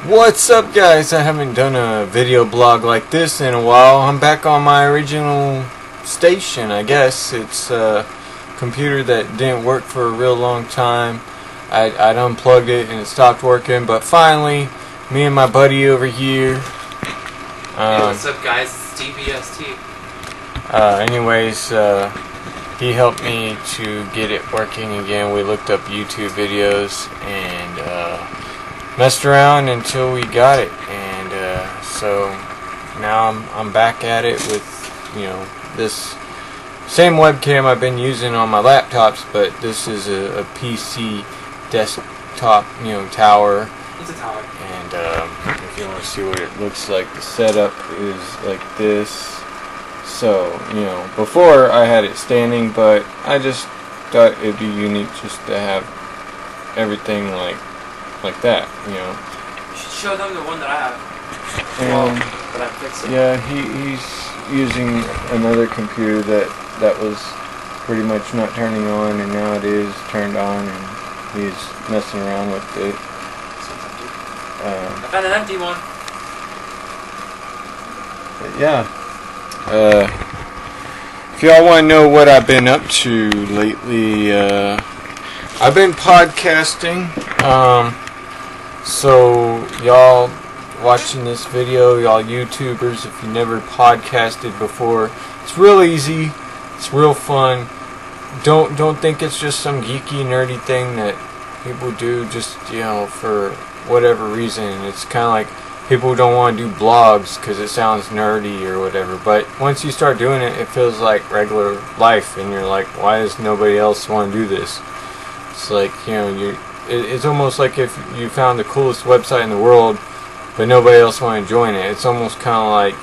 What's up, guys? I haven't done a video blog like this in a while. I'm back on my original station, I guess. It's a computer that didn't work for a real long time. I'd unplugged it and it stopped working, but finally, me and my buddy over here. Hey, what's up, guys? It's DBST. He helped me to get it working again. We looked up YouTube videos and messed around until we got it, and so now I'm back at it with this same webcam I've been using on my laptops, but this is a PC desktop tower. It's a tower. And if you want to see what it looks like, the setup is like this. So before I had it standing, but I just thought it'd be unique just to have everything like that, You should show them the one that I have. But I fixed it. Yeah, he's using another computer that was pretty much not turning on, and now it is turned on, and he's messing around with it. I found an empty one. Yeah. If y'all want to know what I've been up to lately, I've been podcasting. So y'all watching this video, y'all YouTubers, if you never podcasted before, it's real easy. It's real fun. Don't think it's just some geeky, nerdy thing that people do just for whatever reason. It's kind of like people don't want to do blogs because it sounds nerdy or whatever. But once you start doing it, it feels like regular life, and you're like, why does nobody else want to do this? It's like it's almost like if you found the coolest website in the world, but nobody else want to join it. It's almost kind of like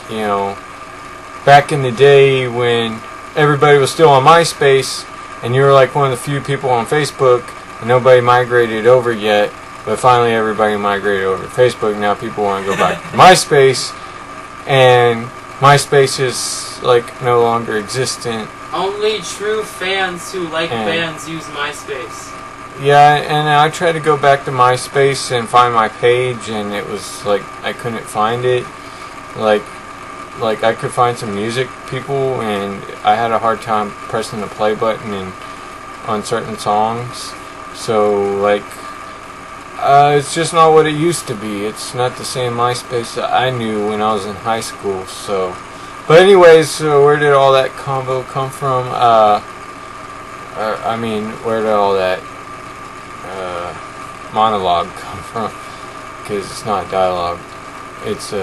back in the day when everybody was still on MySpace, and you were like one of the few people on Facebook, and nobody migrated over yet. But finally everybody migrated over to Facebook. Now people want to go back to MySpace, and MySpace is like no longer existent. Only true fans who like bands use MySpace. Yeah, and I tried to go back to MySpace and find my page, and it was like I couldn't find it. Like I could find some music people, and I had a hard time pressing the play button on certain songs. So it's just not what it used to be. It's not the same MySpace that I knew when I was in high school. So, but anyways, so where did all that combo come from? Where did all that monologue come from? Because it's not dialogue. It's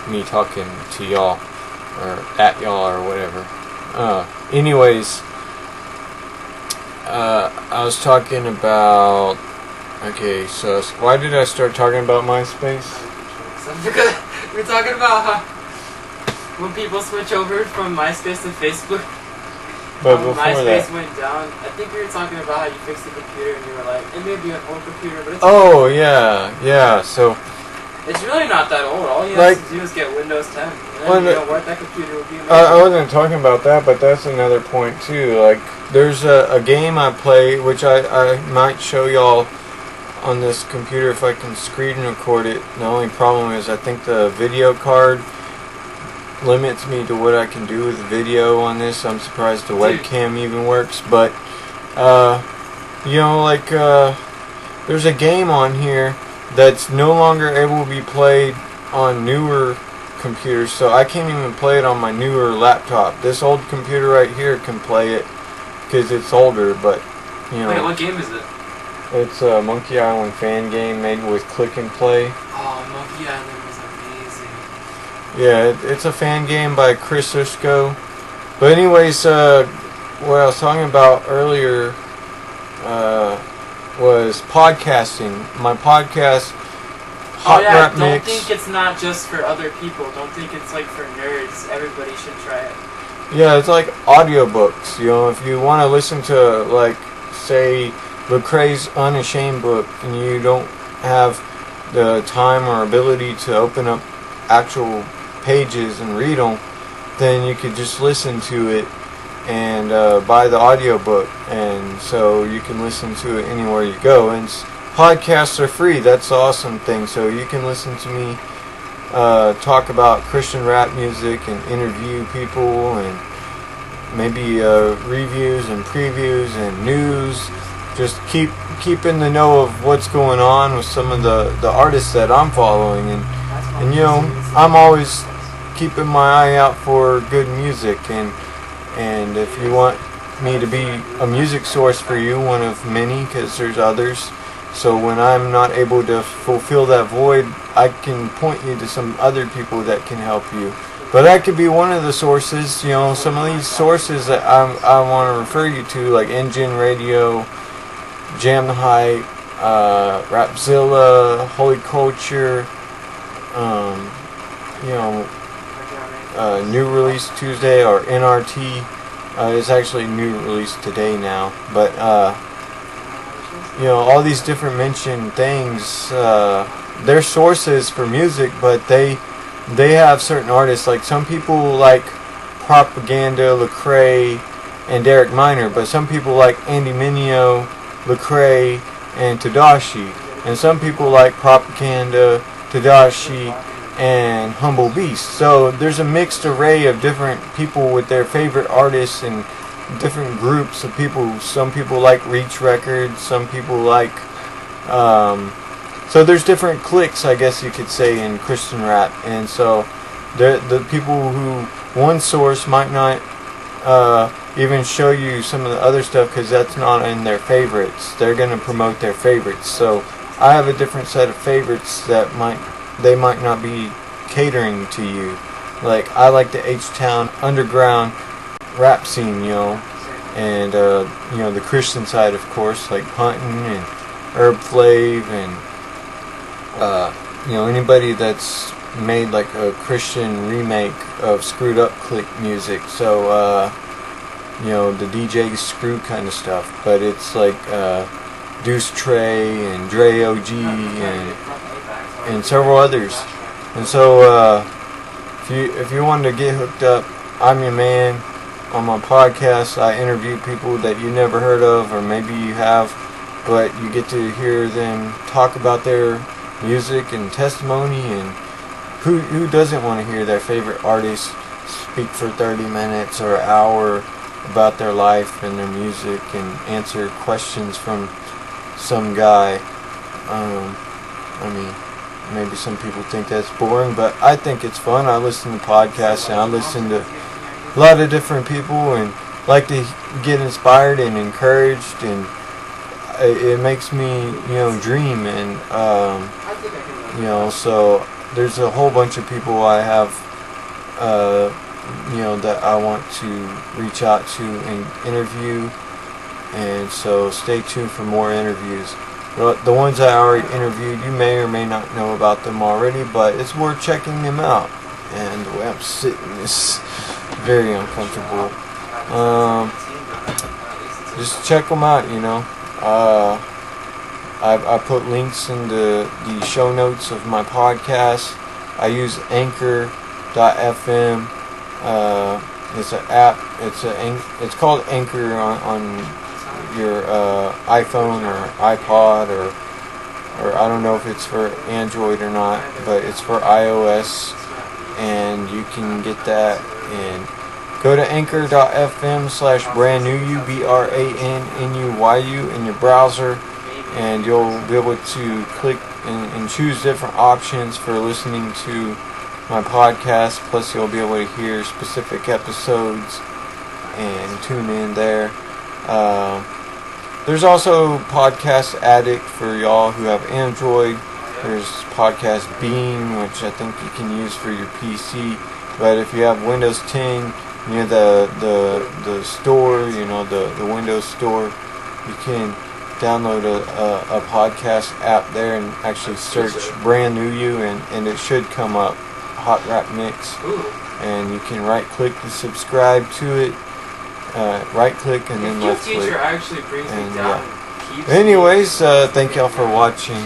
me talking to y'all or at y'all or whatever. Anyways, I was talking about. Okay, so why did I start talking about MySpace? Because we're talking about how when people switch over from MySpace to Facebook, but before MySpace that went down. I think we were talking about how you fixed the computer, and you were like, it may be an old computer, but it's yeah. So it's really not that old. All you have to do is get Windows 10. And then what that computer would be amazing. I wasn't talking about that, but that's another point too. Like, there's a game I play, which I might show y'all on this computer if I can screen record it. The only problem is I think the video card limits me to what I can do with video on this. I'm surprised the webcam even works, but there's a game on here that's no longer able to be played on newer computers, so I can't even play it on my newer laptop. This old computer right here can play it because it's older, but Wait, what game is it? It's a Monkey Island fan game made with click and play. Oh, Monkey Island was amazing. Yeah, it's a fan game by Chris Usko. But anyways, what I was talking about earlier was podcasting. My podcast, Hot Rap Mix. Don't think it's not just for other people. Don't think it's like for nerds. Everybody should try it. Yeah, it's like audiobooks. If you want to listen to, say, Lecrae's Unashamed book, and you don't have the time or ability to open up actual pages and read them, then you could just listen to it and buy the audiobook, and so you can listen to it anywhere you go. And podcasts are free. That's the awesome thing. So you can listen to me talk about Christian rap music and interview people and maybe reviews and previews and news. Just keep in the know of what's going on with some of the artists that I'm following, and you know, I'm always keeping my eye out for good music, and if you want me to be a music source for you, one of many, because there's others, so when I'm not able to fulfill that void, I can point you to some other people that can help you. But that could be one of the sources. You know, some of these sources that I want to refer you to, like Engine Radio, Jam the Hype, Rapzilla, Holy Culture, you know, New Release Tuesday, or NRT. It's actually New Release Today now. But, you know, all these different mentioned things, they're sources for music, but they have certain artists. Like some people like Propaganda, Lecrae, and Derek Minor, but some people like Andy Mineo, Lecrae, and Tadashi, and some people like Propaganda, Tadashi, and Humble Beast. So there's a mixed array of different people with their favorite artists and different groups of people. Some people like Reach Records, some people like so there's different cliques, I guess you could say, in Christian rap. And so the people who one source might not even show you some of the other stuff because that's not in their favorites. They're going to promote their favorites. So I have a different set of favorites that they might not be catering to you. Like I like the H-Town underground rap scene, you know, and you know, the Christian side, of course, like Puntin' and Herb Flav, and you know, anybody that's made like a Christian remake of Screwed Up Click music. So you know, the DJ Screw kind of stuff, but it's like Deuce Trey and Dre OG and several others. And so if you wanted to get hooked up, I'm your man. On my podcast, I interview people that you never heard of, or maybe you have, but you get to hear them talk about their music and testimony, and who doesn't want to hear their favorite artist speak for 30 minutes or an hour about their life and their music and answer questions from some guy. I mean, maybe some people think that's boring, but I think it's fun. I listen to podcasts and I listen to a lot of different people and like to get inspired and encouraged, and it makes me, you know, dream. And you know, so there's a whole bunch of people I have you know, that I want to reach out to and interview, and so stay tuned for more interviews. The ones I already interviewed, you may or may not know about them already, but it's worth checking them out. And the way I'm sitting is very uncomfortable. Just check them out, you know. I put links in the show notes of my podcast. I use Anchor.fm. It's an app. It's called Anchor on your iPhone or iPod, or I don't know if it's for Android or not, but it's for iOS, and you can get that. And go to Anchor.fm/brandnewyou, BRANNUYU in your browser, and you'll be able to click and choose different options for listening to my podcast. Plus you'll be able to hear specific episodes and tune in there. There's also Podcast Addict for y'all who have Android. There's Podcast Beam, which I think you can use for your PC. But if you have Windows 10 near the store, you know, the Windows Store, you can download a podcast app there and actually search Brand New You, and it should come up, Hot Rap Mix. And you can right click to subscribe to it. Right click and then left click. Actually brings me down. Anyways, thank y'all for watching.